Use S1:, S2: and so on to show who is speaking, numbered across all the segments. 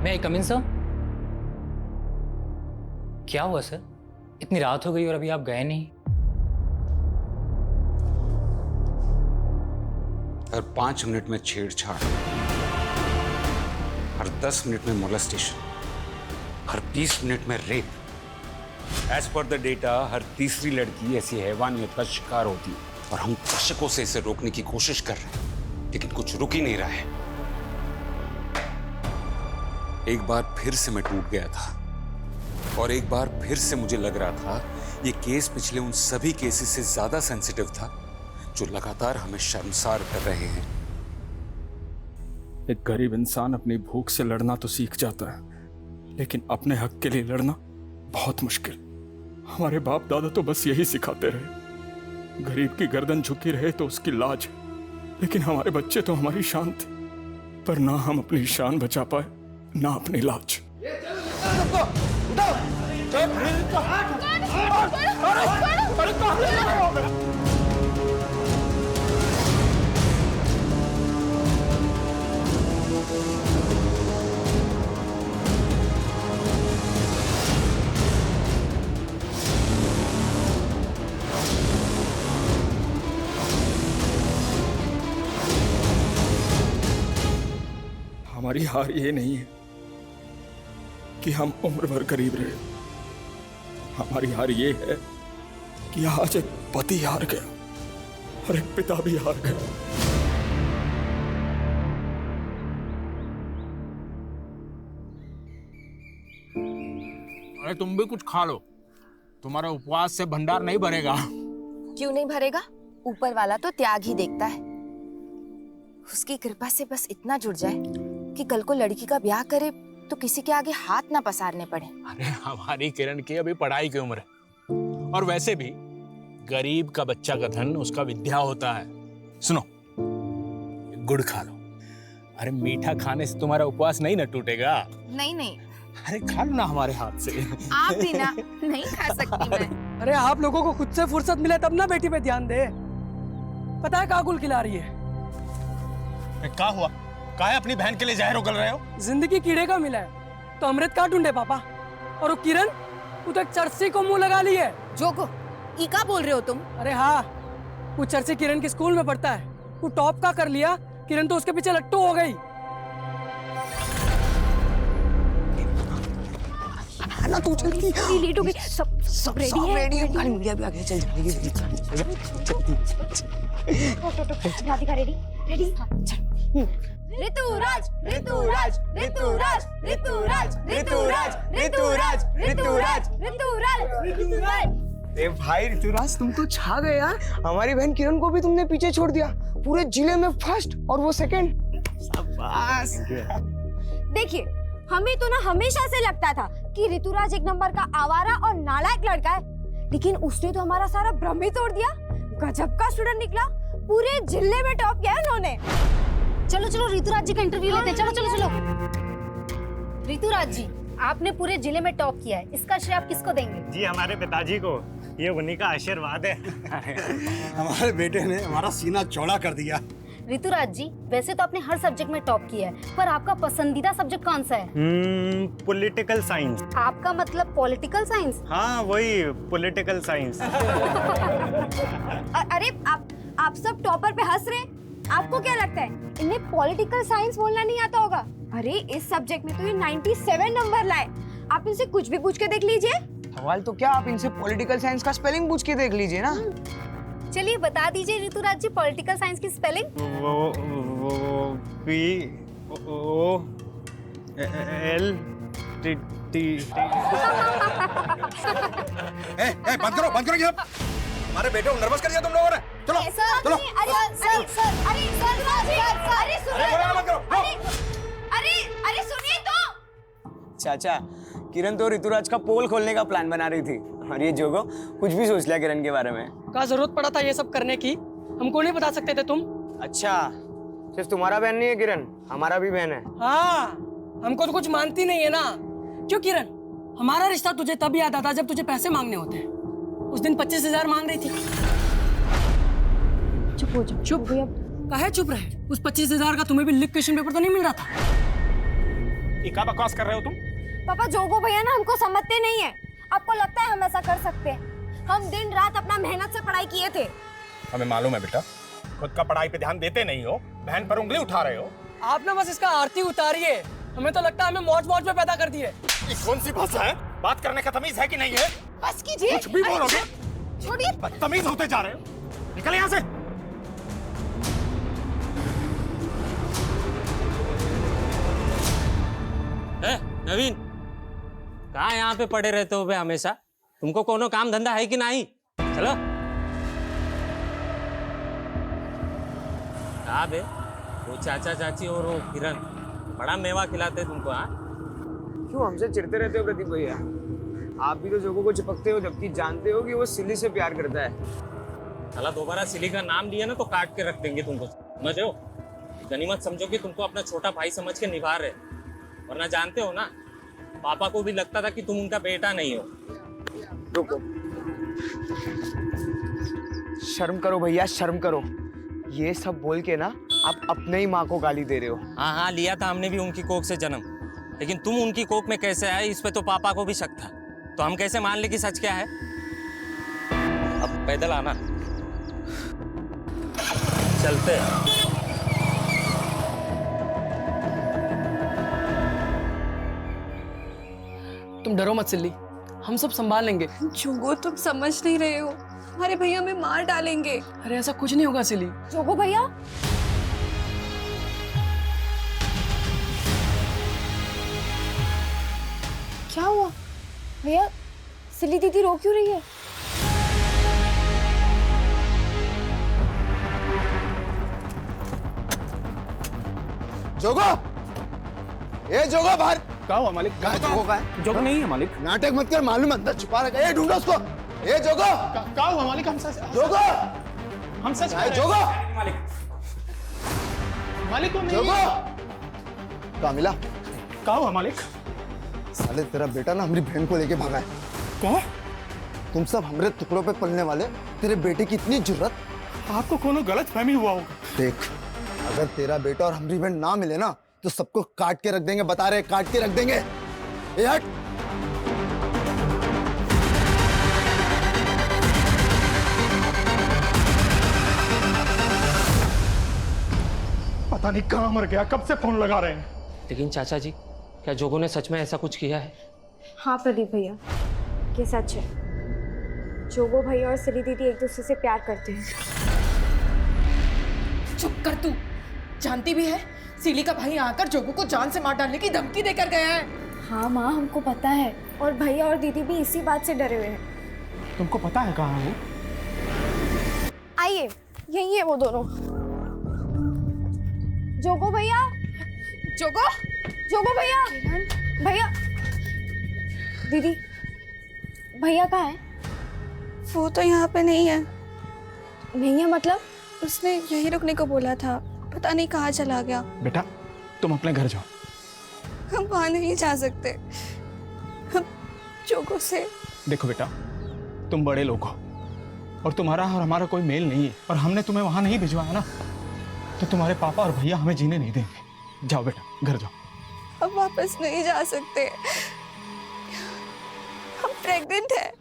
S1: मैं कम इन सर? क्या हुआ सर? इतनी रात हो गई और अभी आप गए नहीं?
S2: हर 5 मिनट में छेड़छाड़, हर 10 मिनट में मोलेस्टेशन, हर 30 मिनट में rape. As per the data हर तीसरी लड़की ऐसी हैवानियत का शिकार होती है और हम दशकों से इसे रोकने की कोशिश कर रहे हैं, लेकिन कुछ रुक ही नहीं रहा है। एक बार फिर से मैं टूट गया था और एक बार फिर से मुझे लग रहा था ये केस पिछले उन सभी केसेस से ज्यादा सेंसिटिव था जो लगातार हमें शर्मसार कर रहे हैं।
S3: एक गरीब इंसान अपनी भूख से लड़ना तो सीख जाता है, लेकिन अपने हक के लिए लड़ना बहुत मुश्किल। हमारे बाप दादा तो बस यही सिखाते रहे, गरीब की गर्दन झुकी रहे तो उसकी लाज, लेकिन हमारे बच्चे तो हमारी शान थे, पर ना हम अपनी शान बचा पाए ना अपनी लाज। हमारी हार ये नहीं है कि हम उम्र भर गरीब रहे, हमारी हार ये है कि आज एक पति हार गया और एक पिता भी हार गया।
S4: अरे तुम भी कुछ खा लो, तुम्हारा उपवास से भंडार नहीं भरेगा।
S5: क्यों नहीं भरेगा? ऊपर वाला तो त्याग ही देखता है। उसकी कृपा से बस इतना जुड़ जाए कि कल को लड़की का ब्याह करे तो किसी के आगे हाथ ना पसारने पड़े।
S4: अरे हमारी किरण की अभी पढ़ाई की उम्र है, और वैसे भी गरीब का बच्चा का धन उसका विद्या होता है। सुनो, गुड़ खा लो। अरे मीठा खाने से तुम्हारा उपवास नहीं ना टूटेगा।
S5: नहीं नहीं,
S4: अरे खा लो ना हमारे हाथ से।
S5: आप भी ना, नहीं खा सकती मैं।
S6: अरे आप लोगों को खुद से फुर्सत मिले तब ना बेटी पे ध्यान दे। पता है काकुल खिला रही है।
S4: क्या हुआ? काहे अपनी बहन के लिए जहर उगल रहे हो?
S6: जिंदगी कीड़े का मिला है तो अमृत का ढूंढे पापा। और वो किरण, वो तो एक चर्सी को मुंह लगा ली है।
S5: जो को इका बोल रहे हो तुम?
S6: अरे हाँ, वो चर्सी किरण के स्कूल में पढ़ता है। वो टॉप का कर लिया, किरण तो उसके पीछे लट्टू हो गई।
S7: ना तू जल्दी
S5: लेट हो गई। सब रेडी है।
S7: खाली मीडिया भी आ गया, चल जल्दी
S5: राधिका रेडी रेडी। ऋतुराज ऋतुराज ऋतुराज ऋतुराज ऋतुराज ऋतुराज ऋतुराज ऋतुराज ऋतुराज।
S7: ए भाई ऋतुराज, तुम तो छा गए यार। हमारी बहन किरण को भी तुमने पीछे छोड़ दिया, पूरे जिले में फर्स्ट और वो सेकंड। शाबाश।
S5: देखिए, हमें तो ना हमेशा से लगता था कि ऋतुराज एक नंबर का आवारा और नालायक लड़का है, लेकिन उसने तो हमारा सारा भ्रम ही तोड़ दिया। गजब का स्टूडेंट निकला, पूरे जिले में टॉप किया है उन्होंने। चलो चलो ऋतुराज जी का इंटरव्यू लेते हैं। चलो चलो चलो। ऋतुराज जी, आपने पूरे जिले में टॉप किया है, इसका श्रेय आप किसको देंगे?
S8: जी हमारे पिताजी को, ये उन्हीं का आशीर्वाद है।
S9: हमारे बेटे ने हमारा सीना चौड़ा कर दिया।
S5: ऋतुराज जी, वैसे तो आपने हर सब्जेक्ट में टॉप किया है, पर आपका पसंदीदा सब्जेक्ट कौन सा है?
S8: Political science.
S5: आपका मतलब पॉलिटिकल साइंस?
S8: हाँ वही पॉलिटिकल साइंस।
S5: अरे आप सब टॉपर पे हंस रहे हैं। आपको क्या लगता है इन्हें पॉलिटिकल साइंस बोलना नहीं आता होगा? अरे इस सब्जेक्ट में तो ये 97 नंबर लाए। आप इनसे कुछ भी पूछ के देख लीजिए।
S7: सवाल तो क्या, आप इनसे पॉलिटिकल साइंस का स्पेलिंग पूछ के देख लीजिए ना।
S5: चलिए बता दीजिए ऋतुराज जी, पॉलिटिकल साइंस की स्पेलिंग।
S8: वो POLTT।
S9: बंद करो ये सब। हमारे बेटे को नर्वस कर दिया तुम लोगों ने। चलो चलो।
S5: अरे सुनिए तो।
S7: चाचा, किरण तो ऋतुराज का पोल खोलने का प्लान बना रही थी, और ये जोगो कुछ भी सोच लिया किरण के बारे में।
S6: का जरूरत पड़ा था ये सब करने की? हमको नहीं बता सकते थे तुम?
S7: अच्छा, सिर्फ तुम्हारा बहन नहीं है किरण, हमारा भी बहन है।
S6: हाँ, हमको तो कुछ मानती नहीं है ना। क्यों किरण, हमारा रिश्ता तुझे तब याद आता जब तुझे पैसे मांगने होते हैं। उस दिन 25,000 मांग रही थी।
S5: चुप हो जाओ।
S6: चुप? काहे चुप रहे? उस 25,000 का तुम्हें भी लिख क्वेश्चन पेपर तो नहीं मिल रहा था?
S4: ये क्या बकवास कर रहे हो तुम?
S5: पापा जोगो भैया ना हमको समझते नहीं है। आपको लगता है हम ऐसा कर सकते हैं? हम दिन रात अपना मेहनत से पढ़ाई किए थे।
S4: हमें मालूम है बेटा, खुद का पढ़ाई पे ध्यान देते नहीं हो, बहन पर उंगली उठा रहे हो।
S6: आप ना बस इसका आरती उतारिए। हमें तो लगता है हमें मौज मौज में पैदा कर दिए।
S4: ये कौन सी भाषा है? बात करने का तमीज है कि नहीं है?
S5: बस कीजिए।
S4: कुछ भी बोलोगे?
S5: छोड़िए।
S4: बदतमीज होते जा रहे हो। निकल यहाँ से।
S10: नवीन, कहाँ यहाँ पे पड़े रहते हो बे हमेशा? तुमको कोनो काम धंधा है कि नहीं? चलो। कहाँ बे? वो चाचा चाची और वो किरण बड़ा मेवा खिलाते तुमको। हाँ,
S7: क्यों हमसे चिढ़ते रहते हो प्रदीप भैया? आप भी तो जोगो को चिपकते हो, जबकि जानते हो कि वो सिली से प्यार करता है।
S10: साला दोबारा सिली का नाम लिया ना तो काट के रख देंगे तुमको, समझ रहे हो? गनीमत समझो कि तुमको अपना छोटा भाई समझ के निभा रहे, वरना जानते हो ना, पापा को भी लगता था कि तुम उनका बेटा नहीं हो।
S7: रुको, शर्म करो भैया, शर्म करो। ये सब बोल के ना आप अपने ही माँ को गाली दे रहे हो।
S10: हाँ हाँ, लिया था हमने भी उनकी कोख से जन्म, लेकिन तुम उनकी कोख में कैसे आए इस पे तो पापा को भी शक था। तो हम कैसे मान ले कि सच क्या है? अब पैदल आना, चलते हैं।
S6: तुम डरो मत सिल्ली, हम सब संभाल लेंगे।
S11: जोगो तुम समझ नहीं रहे हो, हमारे भैया हमें मार डालेंगे।
S6: अरे ऐसा कुछ नहीं होगा सिल्ली।
S5: जोगो भैया, क्या हुआ भैया? सिली दीदी रो क्यों रही है?
S9: जोगो, ए जोगो बाहर।
S4: क्या हुआ मालिक?
S9: कहाँ है जोगो? कहाँ है?
S4: जोगो नहीं है मालिक।
S9: नाटक मत कर, मालूम अंदर छुपा रखा है। ए ढूंढो उसको। ए जोगो,
S4: क्या हुआ मालिक? हम सच
S9: जोगो,
S4: हम सच
S9: ए जोगो,
S4: मालिक। मालिक को
S9: जोगो। कहाँ मिला?
S4: क्या हुआ मालिक?
S9: साले तेरा बेटा ना हमारी बहन को लेके भागा है।
S4: कौन?
S9: तुम सब हमारे टुकड़ों पे पलने वाले, तेरे बेटे की इतनी जुर्रत।
S4: आपको कोनो गलत फहमी हुआ होगा।
S9: देख, अगर तेरा बेटा और हमारी बहन ना मिले ना तो सबको काट के रख देंगे, बता रहे, काट के रख देंगे। ए हट।
S4: पता नहीं कहाँ मर गया, कब से फोन लगा रहे हैं।
S10: लेकिन चाचा जी, क्या जोगो ने सच में ऐसा कुछ किया है?
S5: हाँ प्रदीप भैया, ये सच है। जोगो भैया और सिली दीदी एक दूसरे से प्यार करते हैं।
S11: चुप कर तू, जानती भी है सिली का भाई आकर जोगो को जान से मार डालने की धमकी देकर गया है।
S5: हाँ माँ, हमको पता है, और भैया और दीदी भी इसी बात से डरे हुए हैं।
S4: तुमको पता है कहाँ है वो?
S5: आइए, यही है वो दोनों। जोगो भैया,
S11: जोगो,
S5: जोगो भैया, भैया, दीदी, भैया कहाँ है?
S11: वो तो यहाँ पे नहीं है।
S5: नहीं है मतलब?
S11: उसने यहीं रुकने को बोला था, पता नहीं कहाँ चला गया।
S4: बेटा, तुम अपने घर जाओ।
S11: हम वहाँ नहीं जा सकते, हम जोगो से।
S4: देखो बेटा, तुम बड़े लोग हो और तुम्हारा और हमारा कोई मेल नहीं है, और हमने तुम्हें वहां नहीं भिजवाया ना, तो तुम्हारे पापा और भैया हमें जीने नहीं देंगे। जाओ बेटा, घर जाओ।
S11: अब वापस नहीं जा सकते, हम प्रेग्नेंट हैं।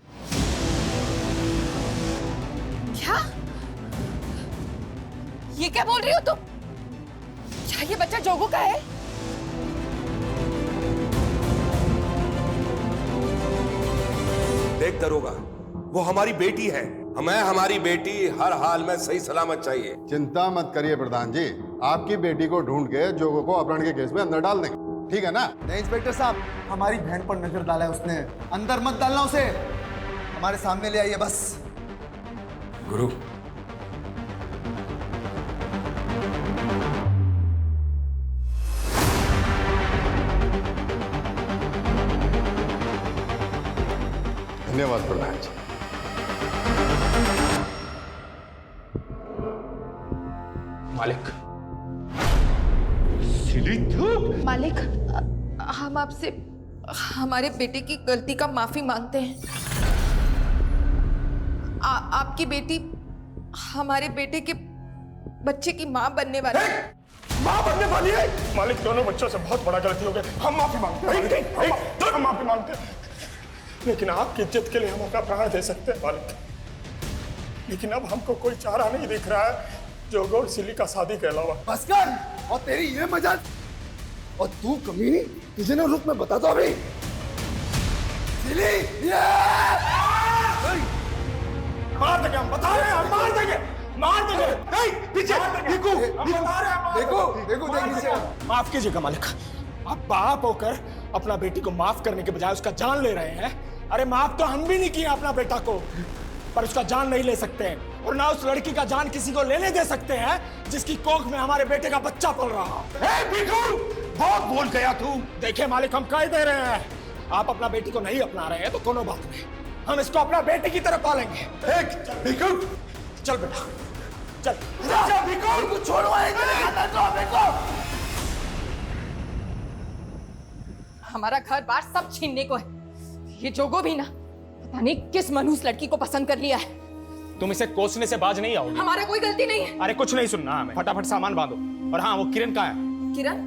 S11: क्या? ये क्या बोल रही हो तुम? क्या ये बच्चा जोगो का है?
S12: देख दरोगा, वो हमारी बेटी है। हमें हमारी बेटी हर हाल में सही सलामत चाहिए।
S13: चिंता मत करिए प्रधान जी, आपकी बेटी को ढूंढ के जोगो को अपहरण के केस में अंदर डाल देंगे, ठीक है ना?
S9: नहीं इंस्पेक्टर साहब, हमारी बहन पर नजर डाला है उसने, अंदर मत डालना उसे, हमारे सामने ले आइए बस।
S2: गुरु,
S13: धन्यवाद प्रधान जी।
S4: मालिक,
S11: मालिक, हम आपसे हमारे बेटे की गलती का माफी मांगते हैं। आपकी बेटी हमारे बेटे के बच्चे की मां बनने वाली है।
S3: माँ बनने वाली है। मालिक दोनों बच्चों से बहुत बड़ा गलती हो गया, हम माफी मांगते हैं। हम माफी मांगते हैं, लेकिन आपकी इज्जत के लिए हम अपना प्राण दे सकते हैं मालिक। लेकिन अब हमको कोई चारा नहीं दिख रहा है जोगो और सिली का शादी के अलावा।
S9: बस कर, और तेरी ये मजाक, और तू कमीनी, तुझे ना रुक, मैं बताता हूँ अभी। सिली,
S3: मार देंगे, हम बता रहे हैं, हम मार देंगे, मार देंगे। नहीं, पीछे देखो, देखो, माफ कीजिएगा मालिक, आप बाप होकर अपना बेटी को माफ करने के बजाय उसका जान ले रहे हैं। अरे माफ तो हम भी नहीं किए अपना बेटा को, पर उसका जान नहीं ले सकते हैं, और ना उस लड़की का जान किसी को लेने दे सकते हैं जिसकी कोख में हमारे बेटे का बच्चा पल रहा। बहुत बोल गया तू। देखिए मालिक, हम कह दे रहे हैं, आप अपना बेटी को नहीं अपना रहे हैं तो कोनो बात नहीं, हम इसको अपना बेटे की तरह पालेंगे। चल बेटा, चल। छोड़ो,
S11: हमारा घर बार सब छीनने को है। ये जोगो भी ना पता नहीं किस मनहूस लड़की को पसंद कर लिया है।
S4: तुम इसे कोसने से बाज नहीं आओगे।
S11: हमारा कोई गलती नहीं है।
S4: अरे कुछ नहीं सुनना हमें, फटाफट सामान बांधो। और हाँ, वो किरण कहाँ है?
S11: किरण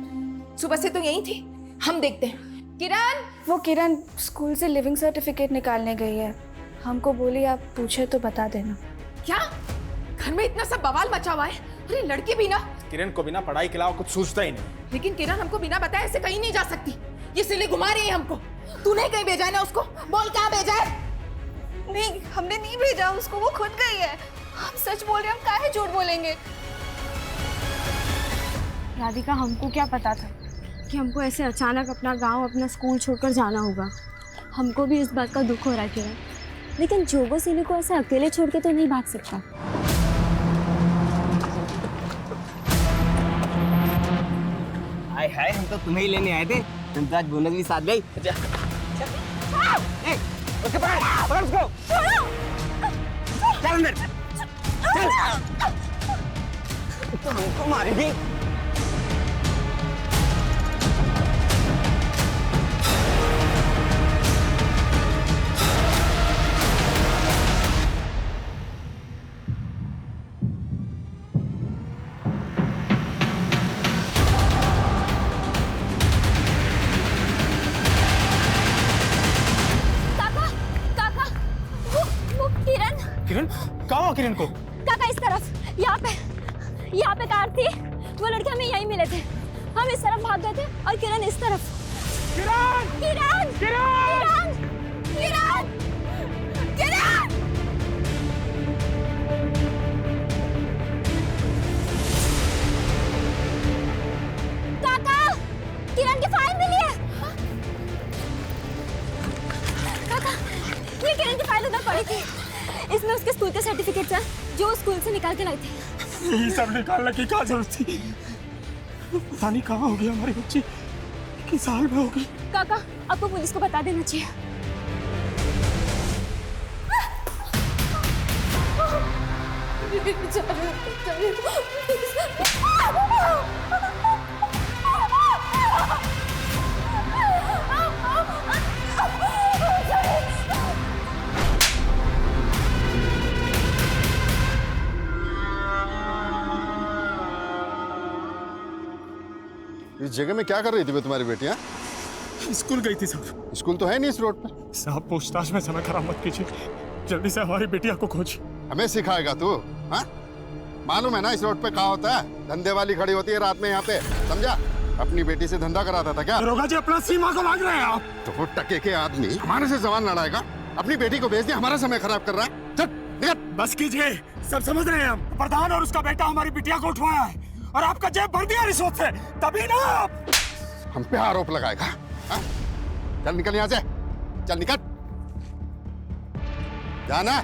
S11: सुबह से तो यही थी, हम देखते हैं। किरण,
S14: वो किरण स्कूल से लिविंग सर्टिफिकेट निकालने गई है, हमको बोली आप पूछे तो बता देना।
S11: क्या घर में इतना सब बवाल मचा हुआ है? अरे लड़की भी ना,
S4: किरण को बिना पढ़ाई के अलावा कुछ सूझता ही नहीं।
S11: लेकिन किरण हमको बिना बताए ऐसे कहीं नहीं जा सकती, ये सिले घुमा रही है हमको। तूने कहीं भेजा है ना उसको, बोल क्या भेजा है?
S14: नहीं, हमने नहीं भेजा उसको, वो खुद गई है। हम सच बोल रहे हैं, हम काहे झूठ बोलेंगे।
S5: राधिका, हमको क्या पता था कि हमको ऐसे अचानक अपना गांव, अपना स्कूल छोड़कर जाना होगा। हमको भी इस बात का दुख हो रहा है किरण, लेकिन जोगो सिली को ऐसे अकेले छोड़ के तो नहीं भाग सकता।
S7: हाय हाय, हम तो तुम्हें ही लेने आए थे, तुम तो आज बोनस भी साथ गई। उसके पकड़ उसको। चल अंदर, चल। तो हमको मारेगी।
S4: किरण कहाँ हो? किरण को
S5: काका इस तरफ, यहाँ पे कार थी, वो लड़के हमें यहीं मिले थे, हम इस तरफ भाग गए थे और किरण इस तरफ।
S3: किरण!
S5: किरण!
S3: किरण!
S5: किरण! किरण! काका, किरण की फाइल मिली है। काका, ये किरण की फाइल उधर पड़ी थी, इसमें उसके स्कूल के सर्टिफिकेट्स हैं जो स्कूल से निकाल के लाई थी।
S3: ये सब निकालने की क्या जरूरत थी? पता नहीं कहाँ होगी हमारी बच्ची, किस हाल में होगी।
S5: काका, आपको पुलिस को बता देना चाहिए।
S13: इस जगह में क्या कर रही थी वे तुम्हारी बेटियां?
S3: स्कूल गई थी सर।
S13: स्कूल तो है नहीं इस रोड पर।
S3: साहब, पूछताछ में समय खराब मत कीजिए, जल्दी से हमारी बेटिया को खोज।
S13: हमें सिखाएगा तू? हाँ, मालूम है ना इस रोड पे क्या होता है? धंधे वाली खड़ी होती है रात में यहाँ पे, समझा? अपनी बेटी से धंधा कराता था क्या?
S3: दरोगा जी, अपना सीमा को मांग रहे हैं आप।
S13: तो वो टके के आदमी हमारे से जबान लड़ाएगा, अपनी बेटी को भेज दिया, हमारा समय खराब कर रहा है। चल निकल।
S3: बस कीजिए, सब समझ रहे हैं हम। प्रधान और उसका बेटा हमारी बिटिया को उठवाया है और आपका जेब भर दिया रिश्वत से, तभी ना आप
S13: हम पे आरोप लगाएगा। हाँ? चल निकल यहाँ से, चल निकल, जाना।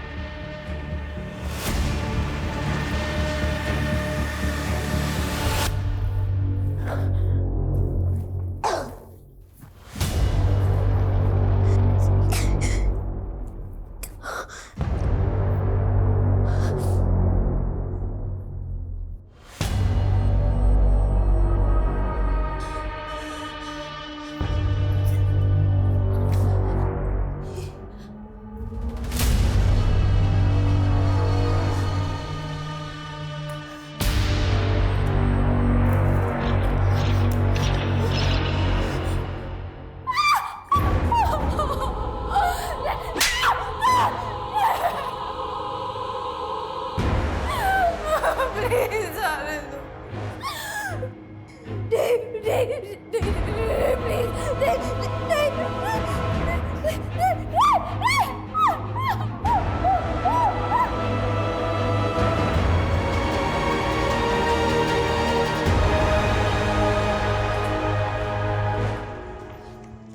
S11: प्लीज जाने दो।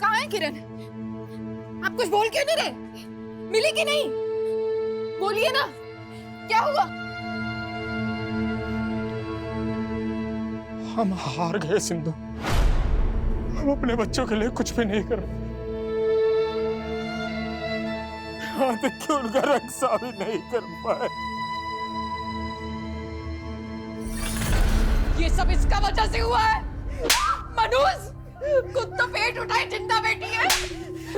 S15: कहाँ है किरण? आप कुछ बोल क्यों नहीं रहे? मिली कि नहीं? बोलिए ना, क्या हुआ?
S3: हम हार गए सिंधु। हम अपने बच्चों के लिए कुछ भी नहीं कर रहे। यहाँ तक कि उनका रक्षा भी नहीं कर पाए।
S15: ये सब इसका वजह से हुआ है। मनोज, खुद तो पेट उठाए जिंदा बैठी है।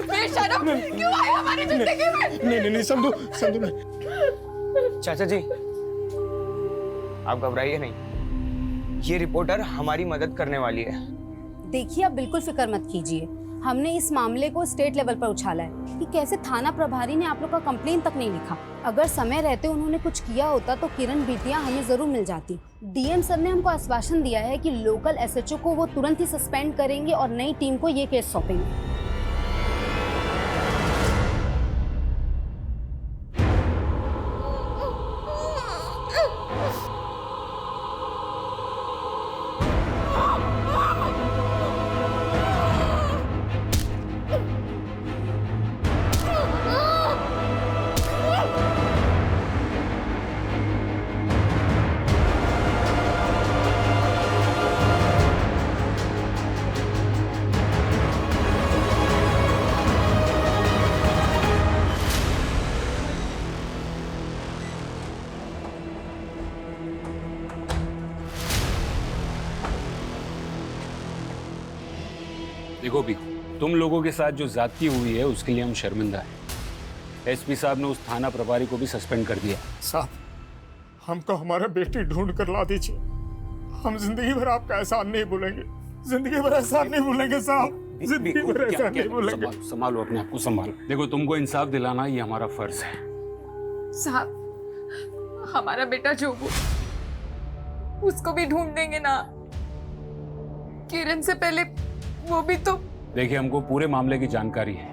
S15: बेशरम, क्यों आए हमारी जिंदगी में?
S3: नहीं संधू, संधू
S7: चाचा जी, आप घबराइए नहीं। ये रिपोर्टर हमारी मदद करने वाली है।
S5: देखिए, आप बिल्कुल फिक्र मत कीजिए। हमने इस मामले को स्टेट लेवल पर उछाला है कि कैसे थाना प्रभारी ने आप लोग का कंप्लेन तक नहीं लिखा। अगर समय रहते उन्होंने कुछ किया होता तो किरण बिटिया हमें जरूर मिल जाती। डीएम सर ने हमको आश्वासन दिया है कि लोकल एसएचओ को वो तुरंत ही सस्पेंड करेंगे और नई टीम को ये केस सौंपेंगे।
S2: देखो भी, तुम लोगों के साथ जो ज्यादती हुई है उसके लिए हम शर्मिंदा हैं। एसपी साहब ने उस थाना प्रभारी को भी सस्पेंड कर दिया।
S3: साहब, हमको हमारा बेटी ढूंढ कर ला दीजिए। हम जिंदगी भर आपका एहसान नहीं भूलेंगे। जिंदगी भर एहसान नहीं भूलेंगे साहब। जिंदगी भर एहसान नहीं भूलेंगे।
S2: संभालो अपने आप को, संभालो। देखो, तुमको इंसाफ दिलाना ये हमारा फर्ज है।
S11: साहब, हमारा बेटा जोगू, उसको भी ढूंढ देंगे ना? किरण से पहले वो भी तो।
S2: देखिए, हमको पूरे मामले की जानकारी है,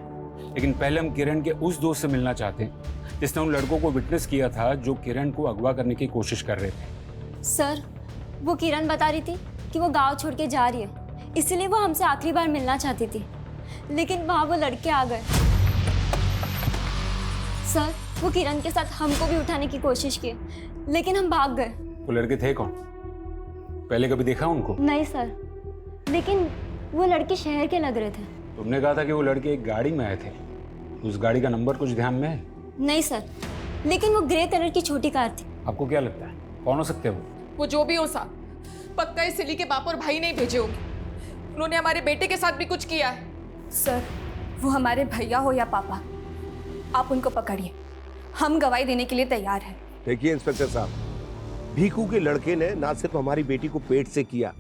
S2: लेकिन पहले हम किरण के उस दोस्त से मिलना चाहते हैं जिसने उन लड़कों को विटनेस किया था जो किरण को अगवा करने की कोशिश कर रहे थे।
S5: सर, वो किरण बता रही थी कि वो गांव छोड़ के जा रही है, इसलिए वो हमसे आखिरी बार मिलना चाहती थी, लेकिन वहाँ वो लड़के आ गए। सर, वो किरण के साथ हमको भी उठाने की कोशिश की, लेकिन हम भाग गए।
S2: वो लड़के थे कौन? पहले कभी देखा उनको?
S5: नहीं सर, लेकिन वो लड़के शहर के लग रहे थे।
S2: तुमने कहा था कि वो लड़के एक गाड़ी में आए थे। उस गाड़ी का नंबर कुछ ध्यान में है?
S5: नहीं सर, लेकिन वो ग्रे कलर की छोटी कार थी।
S2: आपको क्या लगता है कौन हो सकते हैं
S11: वो जो भी हो साहब, पक्का इस सिली के बाप और भाई नहीं भेजे होंगे। उन्होंने हमारे बेटे के साथ भी कुछ किया है।
S14: सर, वो हमारे भैया हो या पापा, आप उनको पकड़िए। हम गवाही देने के लिए तैयार हैं।
S12: देखिए इंस्पेक्टर साहब, भीखू के लड़के ने ना सिर्फ हमारी बेटी को पेट से किया,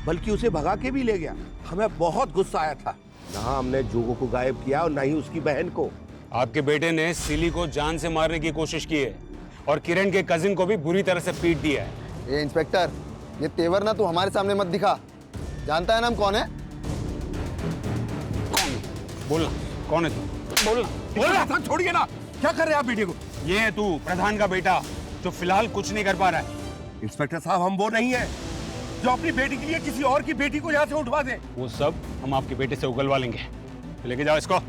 S12: बल्कि उसे भगा के भी ले गया। हमें बहुत गुस्सा आया था। ना हमने जोगो को गायब किया और ना ही उसकी बहन को।
S2: आपके बेटे ने सिली को जान से मारने की कोशिश की है और किरण के कजिन को भी बुरी तरह से पीट दिया है।
S9: ए इंस्पेक्टर, ये तेवर ना तू हमारे सामने मत दिखा। जानता है ना हम कौन है?
S2: कौन है? बोलना, कौन है तू? बोलना।
S12: बोलना था, छोड़िए ना। क्या कर रहे हैं आप बेटे को?
S2: ये है तू, प्रधान का बेटा, जो फिलहाल कुछ नहीं कर पा रहा है।
S12: इंस्पेक्टर साहब, हम वो नहीं है जो अपनी बेटी के लिए किसी और की बेटी को यहाँ से उठवा दे।
S2: वो सब हम आपके बेटे से उगलवा लेंगे। लेके जाओ इसको।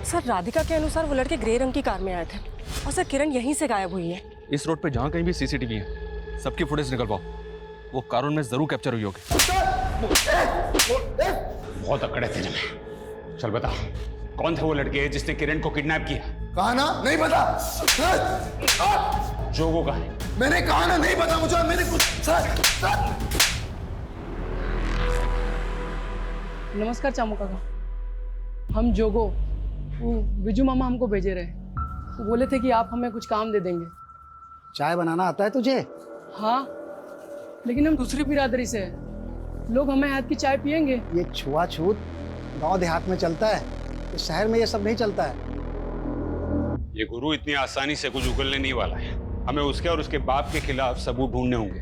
S6: सर, राधिका के अनुसार वो लड़के ग्रे रंग की कार में आए थे और सर किरण यहीं से गायब हुई है।
S16: इस रोड पे जहाँ कहीं भी सीसीटीवी है, सबकी फुटेज निकलवाओ। वो कार में जरूर कैप्चर हुई होगी।
S2: बहुत अकड़ है तेरे में। चल बता, कौन थे वो लड़के जिसने किरण को किडनैप किया?
S9: कहा ना नहीं पता।
S2: जोगो का है।
S9: मैंने कहा ना नहीं पता मुझे। मैंने कुछ
S6: नमस्कार चामू काका, हम जोगो, वो बिजू मामा हमको भेजे रहे। वो बोले थे कि आप हमें कुछ काम दे देंगे।
S9: चाय बनाना आता है तुझे?
S6: हाँ, लेकिन हम दूसरी बिरादरी से हैं। लोग हमें हाथ की चाय पियेंगे।
S9: ये छुआछूत गांव देहात में चलता है, इस शहर में ये सब नहीं चलता है।
S2: ये गुरु इतनी आसानी से कुछ उगलने नहीं वाला है। हमें उसके और उसके बाप के खिलाफ सबूत ढूंढने होंगे।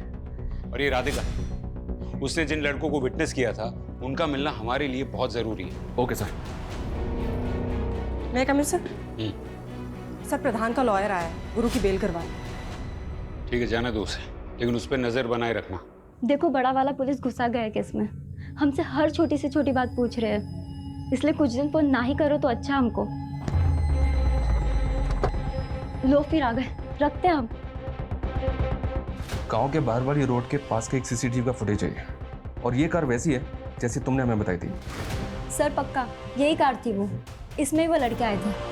S2: और ये राधिका, उसने जिन लड़कों को विटनेस किया था उनका मिलना हमारे लिए बहुत जरूरी है।
S16: Okay sir.
S6: मैं कमिश्नर सर, प्रधान का लॉयर आया है, गुरु की बेल करवा।
S2: ठीक है, जाना दो उसे, लेकिन उस पर नजर बनाए रखना।
S14: देखो बड़ा वाला पुलिस घुसा गया है केस में, हमसे हर छोटी से छोटी बात पूछ रहे हैं, इसलिए कुछ दिन फोन ना ही करो तो अच्छा हमको। लो फिर आ गए, रखते हैं हम।
S16: गांव के बाहर वाली रोड के पास के एक सीसीटीवी का फुटेज है और ये कार वैसी है जैसी तुमने हमें बताई थी।
S14: सर पक्का यही कार थी वो, इसमें वो लड़के आए थे।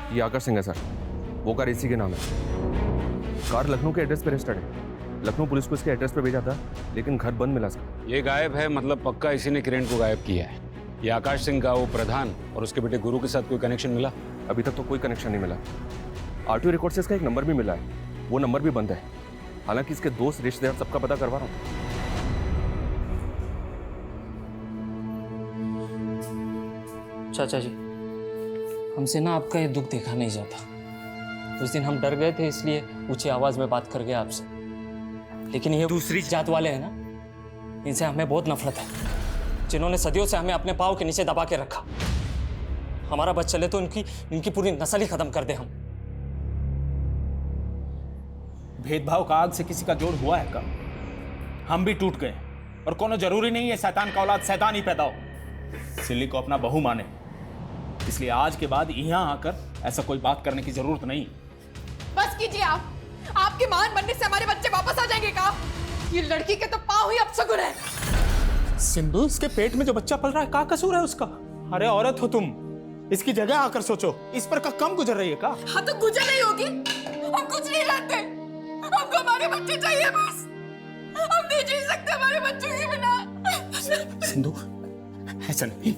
S16: ये आकाश सिंह है सर, वो कार इसी के नाम है। कार लखनऊ के एड्रेस पे रजिस्टर्ड है। लखनऊ पुलिस को इसके एड्रेस पे भेजा था, लेकिन घर बंद मिला इसका।
S2: ये गायब है, मतलब पक्का इसी ने किरण को गायब किया है। ये आकाश सिंह का वो प्रधान और उसके बेटे गुरु के साथ कोई कनेक्शन मिला?
S16: अभी तक तो कोई कनेक्शन नहीं मिला। आरटीओ रिकॉर्ड से इसका एक नंबर भी मिला है, वो नंबर भी बंद है। हालांकि इसके दोस्त रिश्तेदार सबका पता करवा रहा हूँ।
S1: चाचा जी, हमसे ना आपका ये दुख देखा नहीं जाता। उस दिन हम डर गए थे, इसलिए ऊंची आवाज में बात कर गए आपसे। लेकिन ये दूसरी जात वाले हैं ना, इनसे हमें बहुत नफरत है, जिन्होंने सदियों से हमें अपने पाँव के नीचे दबा के रखा। हमारा बस चले तो इनकी पूरी नस्ल ही खत्म कर दे हम।
S4: भेदभाव का आग से किसी का जोड़ हुआ है का? हम भी टूट गए, और कोनो जरूरी नहीं है शैतान का औलाद शैतान ही पैदा हो। सिल्ली को अपना बहू माने, इसलिए आज के बाद यहाँ आकर ऐसा कोई बात करने की जरूरत नहीं।
S15: बस कीजिए आप, आपके मान बनने से हमारे बच्चे वापस आ जाएंगे का? ये लड़की के तो पाँव ही अपशगुन है।
S4: सिंधु, इसके पेट में जो बच्चा पल रहा है, क्या कसूर है उसका? अरे औरत हो तुम, इसकी जगह आकर सोचो, इस पर का कम गुजर रही है का?
S15: हाँ तो गुजर नहीं होगी, हम कुछ नहीं रहते, हमको हमारे बच्चे चाहिए बस। हम नहीं जी सकते हमारे बच्चों के बिना।
S4: सिंधु, ऐसा नहीं।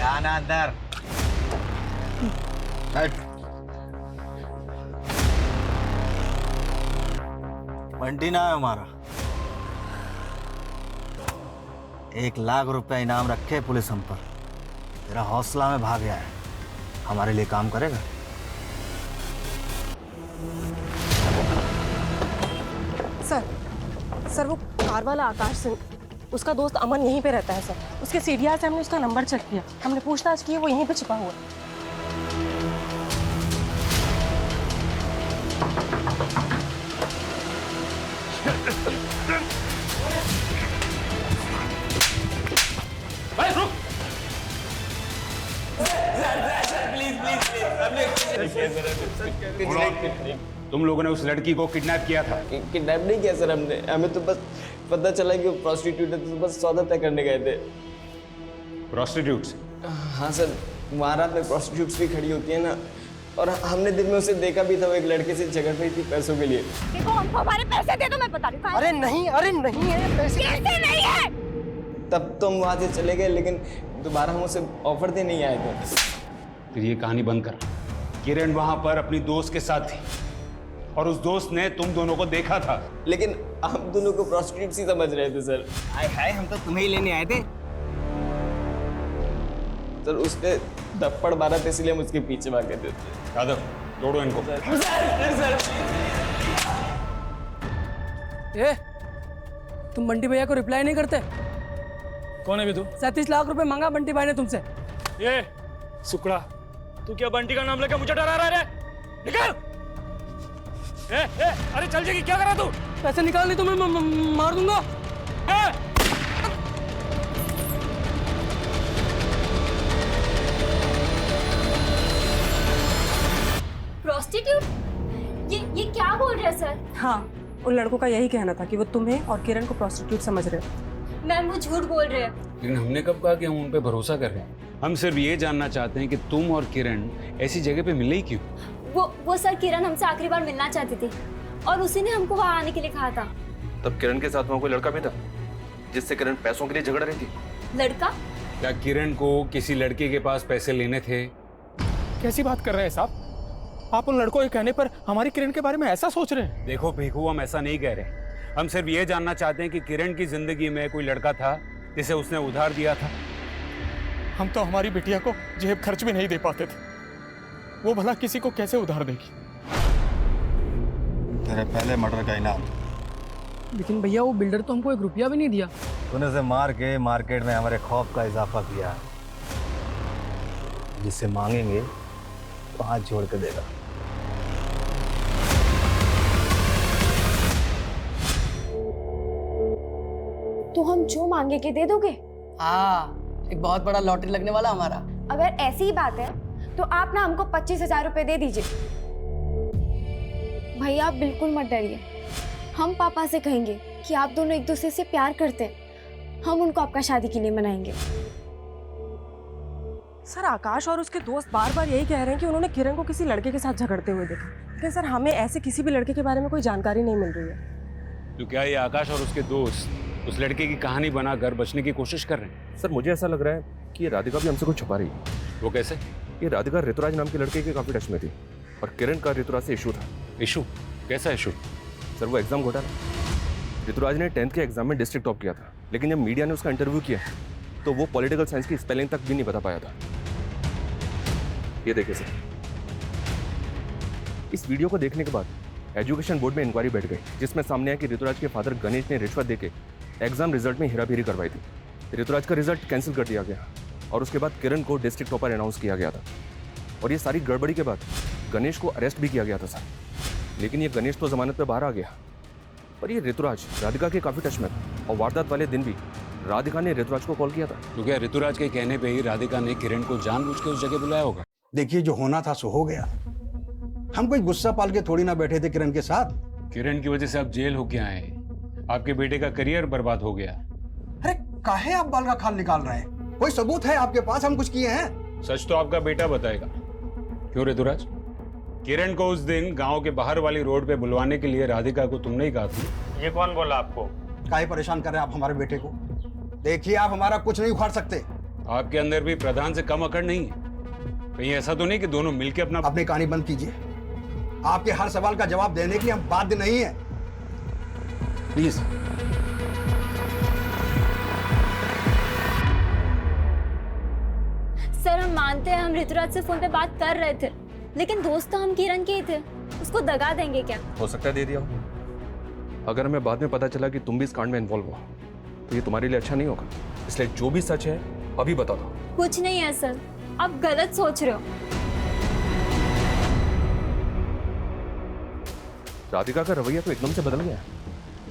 S17: आना अंदर। बंटी ना है हमारा। 1 लाख रुपया इनाम रखे पुलिस हम पर। तेरा हौसला में भाग गया है, हमारे लिए काम करेगा?
S6: सर वो कार वाला आकाश सिंह, उसका दोस्त अमन यहीं पे रहता है सर। उसके सीडीआर से हमने उसका नंबर चेक किया, हमने पूछताछ की, वो यहीं पे छिपा हुआ है।
S2: तुम लोगों ने उस लड़की को किडनैप किया था?
S18: किडनैप नहीं किया सर हमने, हमें तो बस पता चला कि वो प्रोस्टिट्यूट है, तो बस सौदा तय करने गए थे।
S2: प्रोस्टिट्यूट्स?
S18: हाँ सर, वहाँ रात में प्रोस्टिट्यूट्स भी खड़ी होती है ना, और हमने दिन में उसे देखा भी था, वो एक लड़के से झगड़ रही थी पैसों के लिए।
S5: देखो हमको हमारे पैसे दे दो, मैं बता रही हूँ।
S7: अरे नहीं है पैसे
S5: नहीं है।
S18: तब तो हम वहाँ से चले गए, लेकिन दोबारा हम उसे ऑफर दे नहीं आए थे।
S2: फिर ये कहानी बंद कर। किरण वहां पर अपनी दोस्त के साथ थी और उस दोस्त ने तुम दोनों को देखा था।
S18: लेकिन हम दोनों को प्रोस्टिट्यूट्स ही समझ रहे थे सर।
S17: हाय हम तो तुम्हें ही लेने आए थे।
S18: सर उसने थप्पड़ मारा था इसलिए हम उसके पीछे भागे थे।
S2: यादव तोड़ो इनको।
S6: ए, तुम बंटी भैया को रिप्लाई नहीं करते?
S3: कौन है भी तू?
S6: 37 लाख रुपए मांगा बंटी भाई ने तुमसे।
S3: ये सुकड़ा, तू क्या बंटी का नाम लेकर मुझे डरा रहा है? निकल! अरे चल जाएगी, क्या कर रहा तू?
S6: पैसे निकाल नहीं तो मैं मार दूंगा।
S14: प्रोस्टिट्यूट? ये क्या बोल रहे हैं सर?
S19: हाँ, उन लड़कों का यही कहना था कि वो तुम्हें और किरण को प्रोस्टिट्यूट समझ रहे हो।
S14: मैम वो झूठ बोल रहे हैं।
S2: लेकिन हमने कब कहा कि हम उन पे भरोसा कर रहे हैं? हम सिर्फ ये जानना चाहते हैं कि तुम और किरण ऐसी जगह पे मिले ही क्यों?
S14: वो सर किरण हमसे आखिरी बार मिलना चाहती थी और उसी ने हमको वहाँ आने के लिए कहा था।
S16: तब किरण के साथ वहाँ कोई लड़का भी था जिससे किरण पैसों के लिए झगड़ रही थी?
S14: लड़का?
S2: क्या किरण को किसी लड़के के पास पैसे लेने थे?
S3: कैसी बात कर रहे हैं साहब? आप उन लड़कों के कहने पर हमारी किरण के बारे में ऐसा सोच रहे हैं?
S2: देखो भीखू, हम ऐसा नहीं कह रहे। हम सिर्फ ये जानना चाहते हैं कि किरण की जिंदगी में कोई लड़का था जिसे उसने उधार दिया था।
S3: हम तो हमारी बिटिया को जेब खर्च भी नहीं दे पाते थे, वो भला किसी को कैसे उधार देगी?
S17: तेरे पहले मर्डर का इनाम।
S6: लेकिन भैया वो बिल्डर तो हमको 1 रुपया भी नहीं दिया।
S17: तूने उसे मार के मार्केट में हमारे खौफ का इजाफा किया। जिससे मांगेंगे तो हाथ जोड़ के देगा।
S5: तो हम जो मांगे के दे दोगे?
S6: हाँ, एक बहुत बड़ा लॉटरी लगने वाला हमारा।
S5: अगर ऐसी ही बात है तो आप ना हमको 25,000 रुपए दे दीजिए। भैया आप बिल्कुल मत डरिए, हम पापा से कहेंगे कि आप दोनों एक दूसरे से प्यार करते हैं, हम उनको आपका शादी के लिए मनाएंगे।
S19: सर आकाश और उसके दोस्त बार बार यही कह रहे हैं कि उन्होंने किरण को किसी लड़के के साथ झगड़ते हुए देखा, लेकिन सर हमें ऐसे किसी भी लड़के के बारे में कोई जानकारी नहीं मिल रही है।
S2: तो क्या ये आकाश और उसके दोस्त उस लड़के की कहानी बनाकर बचने की कोशिश कर रहे हैं?
S16: सर मुझे ऐसा लग रहा है कि ये राधिका भी हमसे कुछ छुपा रही है।
S2: वो कैसे?
S16: ये राधिका ऋतुराज नाम के लड़के के काफी टच में थी और किरण का ऋतुराज से इशू था।
S2: इशू? कैसा इशू?
S16: सर वो एग्जाम घोटाला। ऋतुराज ने 10th के एग्जाम में डिस्ट्रिक्ट टॉप किया था, लेकिन जब मीडिया ने उसका इंटरव्यू किया तो वो पॉलिटिकल साइंस की स्पेलिंग तक भी नहीं बता पाया था। ये देखिए सर, इस वीडियो को देखने के बाद एजुकेशन बोर्ड में इंक्वायरी बैठ गई, जिसमें सामने आया कि ऋतुराज के फादर गणेश ने रिश्वत देके एग्जाम रिजल्ट में हेराफेरी करवाई थी। ऋतुराज का रिजल्ट कैंसिल कर दिया गया और उसके बाद किरण को डिस्ट्रिक्ट टॉपर अनाउंस किया गया था। और ये सारी गड़बड़ी के बाद गणेश को अरेस्ट भी किया गया था सर। लेकिन ये गणेश तो जमानत पे बाहर आ गया, पर ये ऋतुराज राधिका के काफी टच में था और वारदात वाले दिन भी राधिका ने ऋतुराज को कॉल किया था।
S2: तो क्या ऋतुराज के कहने पे ही राधिका ने किरण को जानबूझ के उस जगह बुलाया होगा?
S20: देखिए, जो होना था सो हो गया। हम कोई गुस्सा पाल के थोड़ी ना बैठे थे किरण के साथ।
S2: किरण की वजह से आप जेल होके आए, आपके बेटे का करियर बर्बाद हो गया।
S20: अरे काहे आप बाल का खाल निकाल रहे हैं? कोई सबूत है आपके पास हम कुछ किए हैं?
S2: सच तो आपका बेटा बताएगा। क्यों ऋतुराज, किरण को उस दिन गांव के बाहर वाली रोड पे बुलवाने के लिए राधिका को तुमने ही कहा था।
S8: ये कौन बोला आपको?
S20: काहे परेशान कर रहे हैं आप हमारे बेटे को? देखिए, आप हमारा कुछ नहीं उखाड़ सकते।
S2: आपके अंदर भी प्रधान से कम अकड़ नहीं है? कहीं ऐसा तो नहीं कि दोनों मिलके अपनी
S20: कहानी बंद कीजिए। आपके हर सवाल का जवाब देने के लिए हम बाध्य नहीं है, प्लीज।
S14: सर हम मानते हैं हम ऋतुराज से फोन पे बात कर रहे थे, लेकिन दोस्त तो हम किरण के ही थे, उसको दगा देंगे क्या?
S16: हो सकता है दे दिया हो। अगर हमें बाद में पता चला कि तुम भी इस कांड में इन्वॉल्व हो तो ये तुम्हारे लिए अच्छा नहीं होगा। इसलिए जो भी सच है अभी बता दो।
S14: कुछ नहीं है सर, आप गलत सोच रहे हो।
S16: राधिका का रवैया तो एकदम से बदल गया,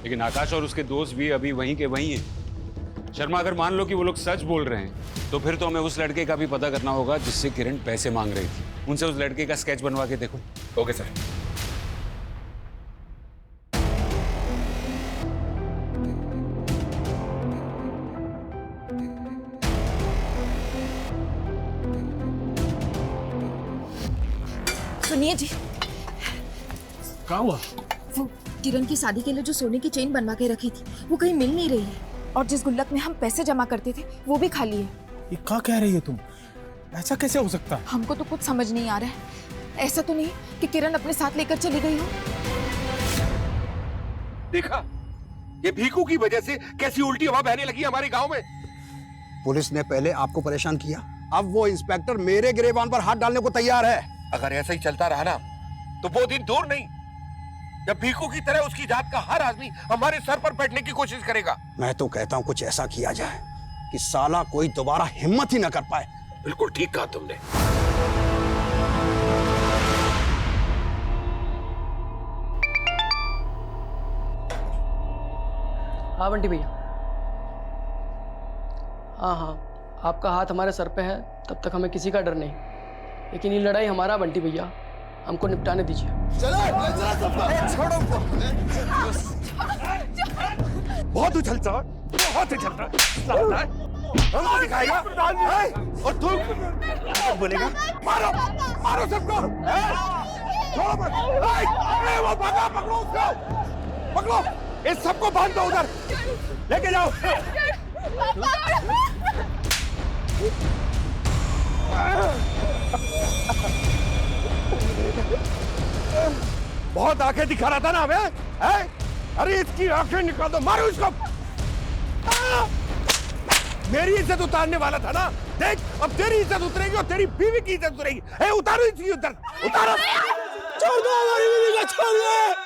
S2: लेकिन आकाश और उसके दोस्त भी अभी वहीं के वहीं हैं। शर्मा, अगर मान लो कि वो लोग सच बोल रहे हैं तो फिर तो हमें उस लड़के का भी पता करना होगा जिससे किरण पैसे मांग रही थी। उनसे उस लड़के का स्केच बनवा के देखो।
S16: Okay sir.
S11: सुनिए जी,
S3: क्या हुआ?
S11: वो किरण की शादी के लिए जो सोने की चेन बनवा के रखी थी वो कहीं मिल नहीं रही है, और जिस गुल्लक में हम पैसे जमा करते थे वो भी खाली है।
S3: ये क्या कह रही है तुम? ऐसा कैसे हो सकता है?
S11: हमको तो कुछ समझ नहीं आ रहा है। ऐसा तो नहीं कि किरण अपने साथ लेकर चली गई हो?
S12: देखा, ये भीखू की वजह से कैसी उल्टी हवा बहने लगी हमारे गांव में।
S20: पुलिस ने पहले आपको परेशान किया, अब वो इंस्पेक्टर मेरे गिरेबान पर हाथ डालने को तैयार है।
S12: अगर ऐसा ही चलता रहा ना तो वो दिन दूर नहीं जब भीखू की तरह उसकी जात का हर आदमी हमारे सर पर बैठने की कोशिश करेगा।
S20: मैं तो कहता हूं कुछ ऐसा किया जाए कि साला कोई दोबारा हिम्मत ही न कर पाए।
S12: बिल्कुल ठीक कहा तुमने।
S6: हाँ बंटी भैया। हाँ हाँ, आपका हाथ हमारे सर पे है, तब तक हमें किसी का डर नहीं। लेकिन ये लड़ाई हमारा बंटी भैया, हमको निपटाने दीजिए।
S12: बहुत उछलता है, बहुत उछलता है। हमको दिखाएगा और तू बोलेगा मारो मारो सबको। छोड़ो मत। वो भागा, पकड़ो उसको, पकड़ो। इस सबको बांध दो, उधर लेके जाओ। बहुत आंखें दिखा रहा था ना हमें, है? अरे इसकी आंखें निकाल दो, मारो इसको। मेरी इज्जत उतारने वाला था ना, देख अब तेरी इज्जत उतरेगी और तेरी बीवी की इज्जत उतरेगी। उतारो इसकी इज्जत, उतारो। छोड़ दो हमारी बीवी को, छोड़ दो।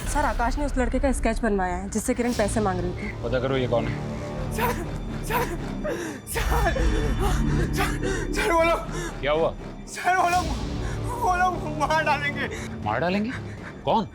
S19: सर आकाश ने उस लड़के का स्केच बनवाया है जिससे किरण पैसे मांग रही थी।
S2: पता करो ये कौन है।
S7: सर वो लोग,
S2: क्या हुआ?
S7: सर वो लोग मार डालेंगे।
S2: मार डालेंगे? कौन?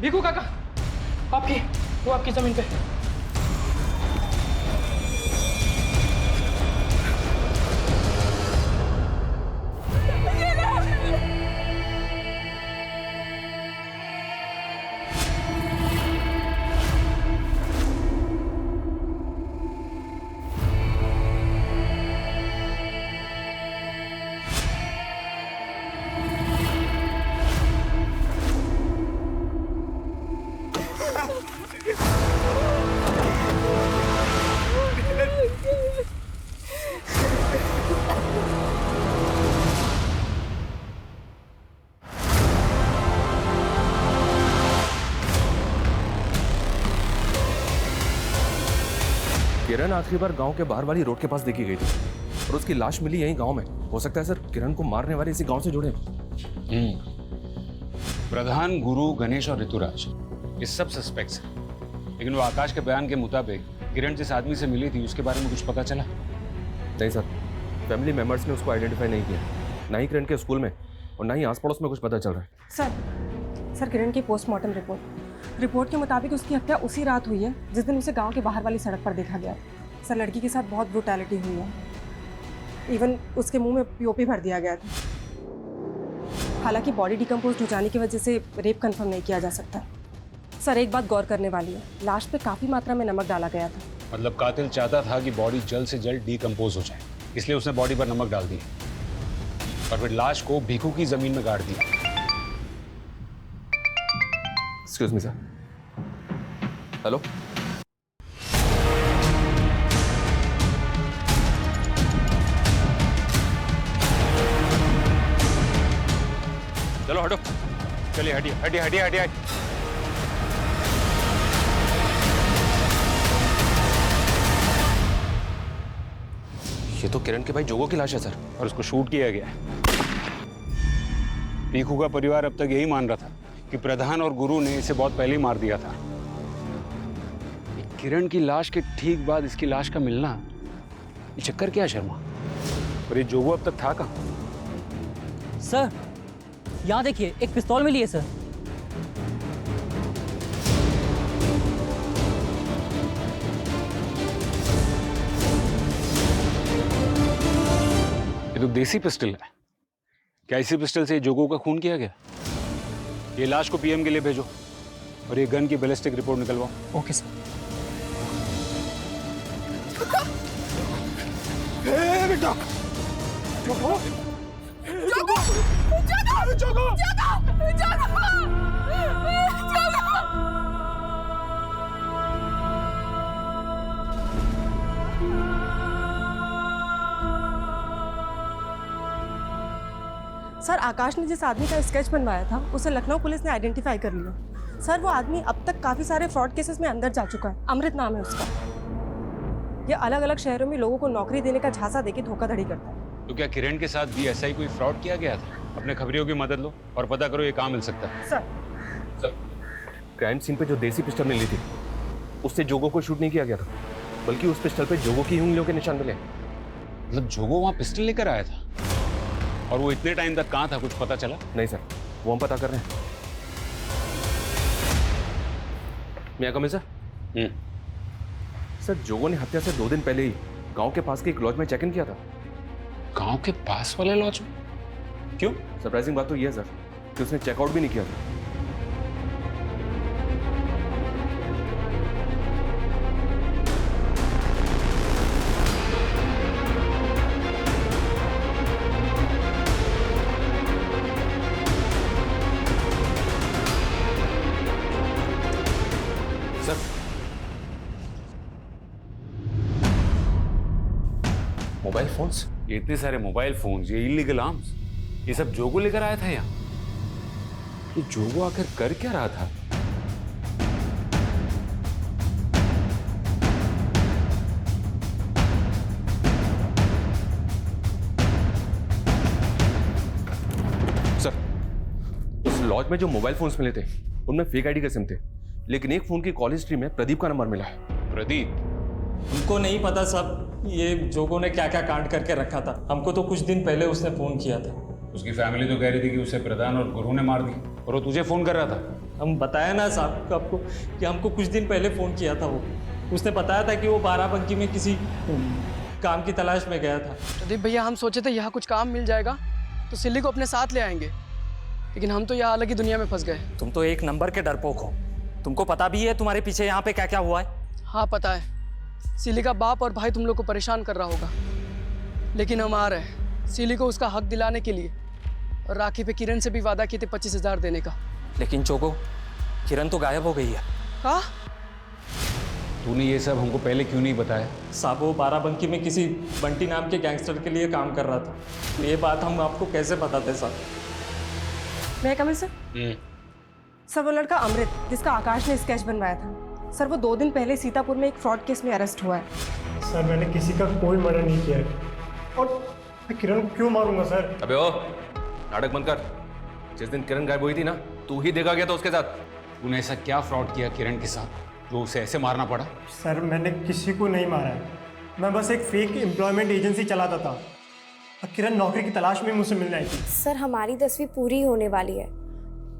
S6: भीखू काका, वो आपकी जमीन पे।
S16: किरण आखिरी बार गांव के बाहर वाली रोड के पास देखी गई थी और उसकी लाश मिली यहीं गांव में। हो सकता है सर किरण को मारने वाले इसी गांव से जुड़े।
S2: प्रधान, गुरु, गणेश और ऋतुराज ये सब सस्पेक्ट्स हैं। लेकिन वो आकाश के बयान के मुताबिक किरण जिस आदमी से मिली थी उसके बारे में कुछ पता चला?
S16: नहीं सर, फैमिली मेंबर्स ने उसको आइडेंटिफाई नहीं किया, ना ही किरण के स्कूल में और ना ही आस पड़ोस में कुछ पता चल रहा है।
S19: सर किरण की पोस्टमार्टम रिपोर्ट के मुताबिक उसकी हत्या उसी रात हुई है जिस दिन उसे गांव के बाहर वाली सड़क पर देखा गया था। सर लड़की के साथ बहुत ब्रूटैलिटी हुई है, इवन उसके मुंह में पीओपी भर दिया गया था। हालांकि बॉडी डिकम्पोज हो जाने की वजह से रेप कंफर्म नहीं किया जा सकता। सर एक बात गौर करने वाली है, लाश पे काफ़ी मात्रा में नमक डाला गया था।
S2: मतलब कातिल चाहता था कि बॉडी जल्द से जल्द डिकम्पोज हो जाए, इसलिए उसने बॉडी पर नमक डाल दिया और फिर लाश को भीखू की जमीन में गाड़ दिया।
S16: Excuse me sir. हेलो,
S2: चलो हटो, चलिए हटिए हटिए हटिए हटिए।
S16: ये तो किरण के भाई जोगो की लाश है सर,
S2: और उसको शूट किया गया है। भीखू का परिवार अब तक यही मान रहा था कि प्रधान और गुरु ने इसे बहुत पहले ही मार दिया था। किरण की लाश के ठीक बाद इसकी लाश का मिलना, ये चक्कर क्या है शर्मा? और ये जोगो अब तक था कहाँ?
S21: सर यहाँ देखिए, एक पिस्तौल मिली है सर।
S2: ये तो देसी पिस्टल है। क्या इसी पिस्टल से जोगो का खून किया गया? ये लाश को पीएम के लिए भेजो और ये गन की बैलिस्टिक रिपोर्ट निकलवाओ।
S1: Okay sir.
S3: बेटा
S15: जोगो! जोगो! जोगो! जोगो! जोगो!
S19: सर, आकाश ने जिस आदमी का स्केच बनवाया था उसे लखनऊ पुलिस ने आइडेंटिफाई कर लिया। सर, वो आदमी अब तक काफी सारे फ्रॉड केसेस में अंदर जा चुका है। अमृत नाम है उसका। ये अलग अलग शहरों में लोगों को नौकरी देने का झांसा देके धोखाधड़ी करता है।
S2: तो क्या किरण के साथ भी ऐसा ही कोई फ्रॉड किया गया था? अपने खबरियों की मदद लो और पता करो ये कहाँ मिल सकता है।
S19: सर,
S16: क्राइम सीन पे जो देसी पिस्टल मिली थी उससे जोगो को शूट नहीं किया गया था, बल्कि उस पिस्टल पे जोगो की उंगलियों के निशान मिले।
S2: मतलब जोगो वहाँ पिस्टल लेकर आया था और वो इतने टाइम तक कहाँ था, कुछ पता चला?
S16: नहीं सर, वो हम पता कर रहे हैं। मैं कमिंग सर? सर, जोगो ने हत्या से 2 दिन पहले ही गांव के पास के एक लॉज में चेक इन किया था।
S2: गांव के पास वाले लॉज में? क्यों?
S16: सरप्राइजिंग बात तो यह है सर कि उसने चेकआउट भी नहीं किया था।
S2: Mobile phones? ये इतने सारे मोबाइल फोन्स, ये इलीगल आर्म्स, ये सब जोगो लेकर आया था यहाँ? ये जोगो आखिर कर क्या रहा था?
S16: सर, उस लॉज में जो मोबाइल फोन्स मिले थे उनमें फेक आईडी के सिम थे, लेकिन एक फोन की कॉल हिस्ट्री में प्रदीप का नंबर मिला है।
S2: प्रदीप?
S1: हमको नहीं पता साहब ये जोगो ने क्या क्या कांड करके रखा था। हमको तो कुछ दिन पहले उसने फोन किया था।
S2: उसकी फैमिली तो कह रही थी कि उसे प्रधान और गुरु ने मार दिया और वो तुझे फोन कर रहा था।
S1: हम बताया ना साहब आपको कि हमको कुछ दिन पहले फोन किया था वो। उसने बताया था कि वो बाराबंकी में किसी काम की तलाश में गया था।
S6: प्रदीप भैया, हम सोचे थे यहाँ कुछ काम मिल जाएगा तो सिल्ली को अपने साथ ले आएंगे, लेकिन हम तो यहाँ अलग ही दुनिया में फंस गए।
S1: तुम तो एक नंबर के डरपोक हो। तुमको पता भी है तुम्हारे पीछे यहाँ पे क्या क्या हुआ है?
S6: हाँ पता है, सिली का बाप और भाई तुम लोग को परेशान कर रहा होगा, लेकिन हम आ रहे हैं सिली को उसका हक दिलाने के लिए। और राखी पे किरण से भी वादा किए थे 25,000 देने का।
S1: लेकिन जोगो, किरण तो गायब हो गई है।
S6: हाँ?
S2: तूने ये सब हमको पहले क्यों नहीं बताया?
S1: साहब, वो बाराबंकी में किसी बंटी नाम के गैंगस्टर के लिए काम कर रहा था। तो ये बात हम आपको कैसे बताते साहब?
S19: मैं कमिंग सर? सर, वो लड़का अमृत जिसका आकाश ने स्केच बनवाया था, सर वो 2 दिन पहले सीतापुर में एक फ्रॉड केस में अरेस्ट हुआ है।
S8: सर, मैंने किसी का कोई मर्डर नहीं किया है और मैं किरण को क्यों मारूंगा सर?
S16: अबे ओ, नाटक बंद कर। जिस दिन किरण गायब हुई थी ना, तू ही देखा गया था उसके साथ।
S2: तूने ऐसा क्या फ्रॉड किया किरण के साथ जो उसे ऐसे मारना पड़ा?
S8: सर, मैंने किसी को नहीं मारा है। मैं बस एक फेक एम्प्लॉयमेंट एजेंसी चलाता था और किरण नौकरी की तलाश में मुझसे मिलने आई थी।
S5: सर, हमारी 10वीं पूरी होने वाली है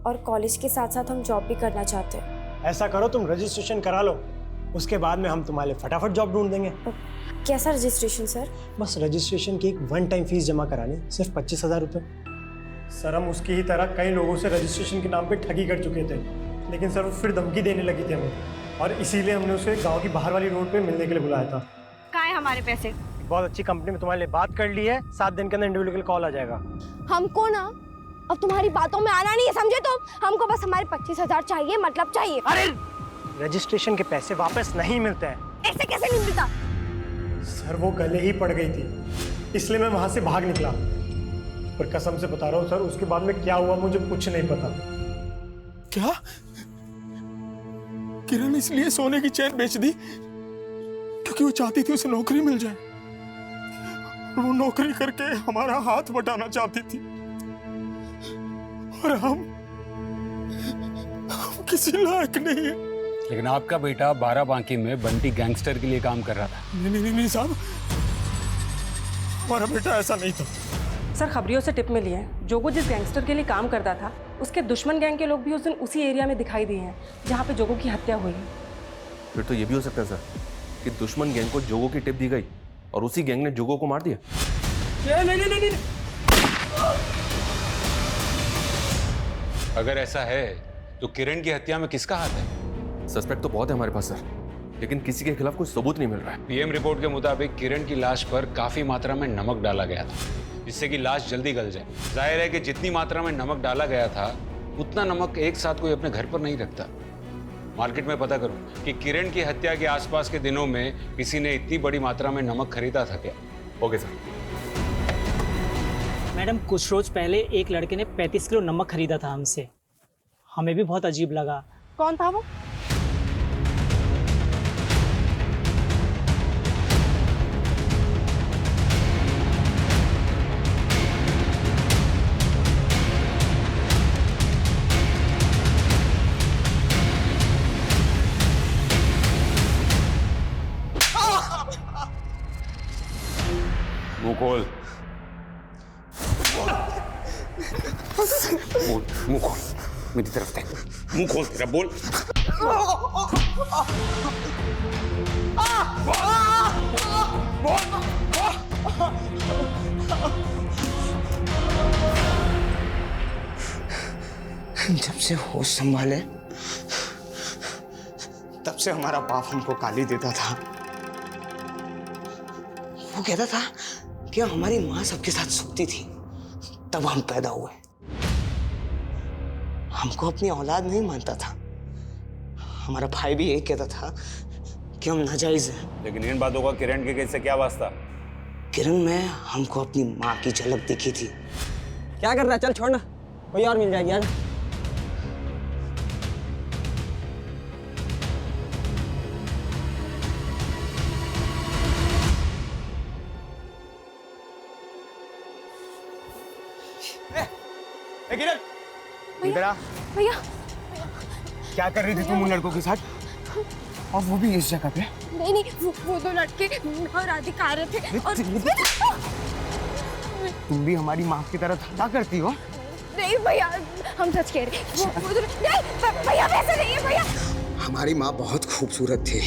S5: और कॉलेज के साथ साथ हम जॉब भी करना चाहते हैं।
S8: ऐसा करो, तुम रजिस्ट्रेशन करा लो, उसके बाद में हम तुम्हारे लिए फटाफट जॉब ढूंढ देंगे।
S5: कैसा रजिस्ट्रेशन सर?
S8: बस रजिस्ट्रेशन की एक 1 टाइम फीस जमा करानी, सिर्फ 25,000 रुपये। सर, हम उसकी ही तरह कई लोगों से रजिस्ट्रेशन के नाम पे ठगी कर चुके थे, लेकिन सर वो फिर धमकी देने लगी थी हमें, और इसीलिए हमने उसे गांव की बाहर वाली रोड पे मिलने के लिए बुलाया था।
S5: कहाँ है हमारे पैसे?
S8: बहुत अच्छी कंपनी में तुम्हारे लिए बात कर ली है, 7 दिन के अंदर इंडिविजुअल कॉल आ जाएगा।
S5: हमको ना अब तुम्हारी बातों में आना नहीं है, समझे तुम? हमको बस हमारे 25,000 चाहिए, मतलब चाहिए।
S8: अरे, रजिस्ट्रेशन के पैसे वापस नहीं मिलते हैं।
S5: ऐसे कैसे नहीं मिलता?
S8: सर, वो गले ही पड़ गई थी, इसलिए मैं वहां से भाग निकला। पर कसम से बता रहा हूँ सर, उसके बाद में क्या हुआ मुझे कुछ नहीं पता।
S3: क्या किरण इसलिए सोने की चेन बेच दी क्योंकि वो चाहती थी उसे नौकरी मिल जाए? वो नौकरी करके हमारा हाथ बटाना चाहती थी और हम किसी लायक नहीं है।
S2: लेकिन आपका बेटा बाराबांकी में बंटी गैंगस्टर के लिए काम कर रहा था।
S3: नहीं साहब, हमारा बेटा ऐसा नहीं था।
S19: सर, खबरियों से टिप मिली है, जोगो जिस गैंगस्टर के लिए काम करता था उसके दुश्मन गैंग के लोग भी उस दिन उसी एरिया में दिखाई दिए हैं जहाँ पे जोगो की हत्या हुई है।
S16: फिर तो ये भी हो सकता है सर कि दुश्मन गैंग को जोगो की टिप दी गई और उसी गैंग ने जोगो को मार दिया।
S6: नहीं।
S2: अगर ऐसा है तो किरण की हत्या में किसका हाथ है?
S16: सस्पेक्ट तो बहुत है हमारे पास सर, लेकिन किसी के खिलाफ कोई सबूत नहीं मिल रहा है।
S2: पीएम रिपोर्ट के मुताबिक किरण की लाश पर काफी मात्रा में नमक डाला गया था, जिससे कि लाश जल्दी गल जाए। जाहिर है कि जितनी मात्रा में नमक डाला गया था उतना नमक एक साथ कोई अपने घर पर नहीं रखता। मार्केट में पता करो कि किरण की हत्या के आसपास के दिनों में किसी ने इतनी बड़ी मात्रा में नमक खरीदा था क्या?
S16: Okay sir.
S21: मैडम कुछ रोज पहले एक लड़के ने 35 किलो नमक खरीदा था हमसे, हमें भी बहुत अजीब लगा।
S19: कौन था वो?
S2: मुंह खोल, मुंह खोल, मेरी तरफ देख, मुंह खोल तेरा, बोल।
S7: जब से होश संभाले तब से हमारा बाप हमको गाली देता था। वो कहता था कि हमारी माँ सबके साथ सोती थी, तब हम पैदा हुए। हमको अपनी औलाद नहीं मानता था। हमारा भाई भी यही कहता था कि हम नाजायज हैं।
S2: लेकिन इन बातों का किरण के केस से क्या वास्ता?
S7: किरण में हमको अपनी माँ की झलक दिखी थी।
S18: क्या कर रहा है? चल छोड़ना, कोई और मिल जाएगी यार।
S7: किरण, इधर आ।
S5: भैया
S7: क्या कर रही थी तुम उन लड़कों के साथ, और वो भी इस जगह पे?
S5: नहीं, वो दो लड़के और राधिका आ रहे थे और
S7: तुम भी हमारी माँ की तरह धंधा करती हो?
S5: नहीं भैया, हम सच कह रहे हैं। वो दो नहीं भैया, वैसे नहीं है भैया।
S7: हमारी माँ बहुत खूबसूरत थी।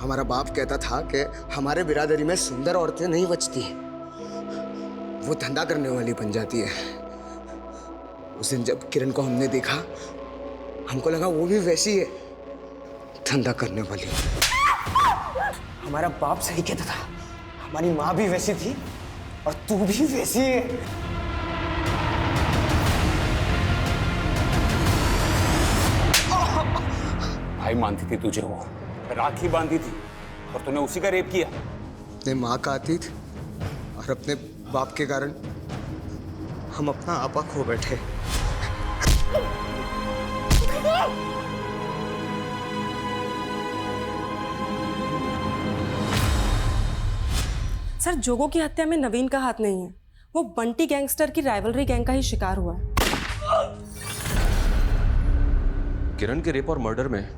S7: हमारा बाप कहता था कि हमारे बिरादरी में सुंदर औरतें नहीं बचती, वो धंधा करने वाली बन जाती है। उस दिन जब किरण को हमने देखा, हमको लगा वो भी वैसी है, धंधा करने वाली। हमारा बाप सही कहता था, हमारी माँ भी वैसी थी और तू भी वैसी है।
S2: भाई मानती थी तुझे, वो राखी बांधी थी और तूने उसी का रेप किया।
S7: अपने माँ का अतीत और अपने बाप के कारण हम अपना आपा खो बैठे।
S19: सर, जोगो की हत्या में नवीन का हाथ नहीं है। वो बंटी गैंगस्टर की राइवलरी गैंग का ही शिकार हुआ है।
S16: किरण के रेप और मर्डर में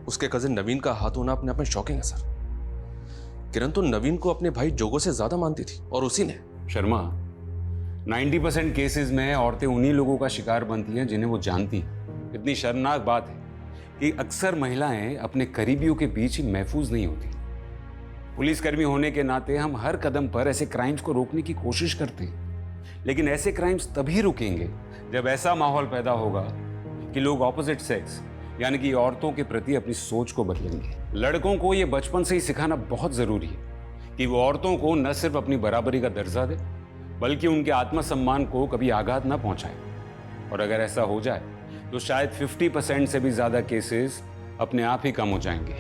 S16: उसके कजिन नवीन का हाथ होना अपने आप में शॉकिंग है सर। किरण तो नवीन को अपने भाई जोगो से ज्यादा मानती थी, और उसी ने।
S2: शर्मा, 90% केसेस में औरतें उन्हीं लोगों का शिकार बनती हैं जिन्हें वो जानती हैं। इतनी शर्मनाक बात है कि अक्सर महिलाएं अपने करीबियों के बीच ही महफूज नहीं होती। पुलिसकर्मी होने के नाते हम हर कदम पर ऐसे क्राइम्स को रोकने की कोशिश करते हैं, लेकिन ऐसे क्राइम्स तभी रुकेंगे जब ऐसा माहौल पैदा होगा कि लोग ऑपोजिट सेक्स यानी कि औरतों के प्रति अपनी सोच को बदलेंगे। लड़कों को ये बचपन से ही सिखाना बहुत जरूरी है कि वो औरतों को न सिर्फ अपनी बराबरी का दर्जा दे, बल्कि उनके आत्मसम्मान को कभी आघात न पहुंचाए। और अगर ऐसा हो जाए तो शायद 50% से भी ज्यादा केसेस अपने आप ही कम हो जाएंगे।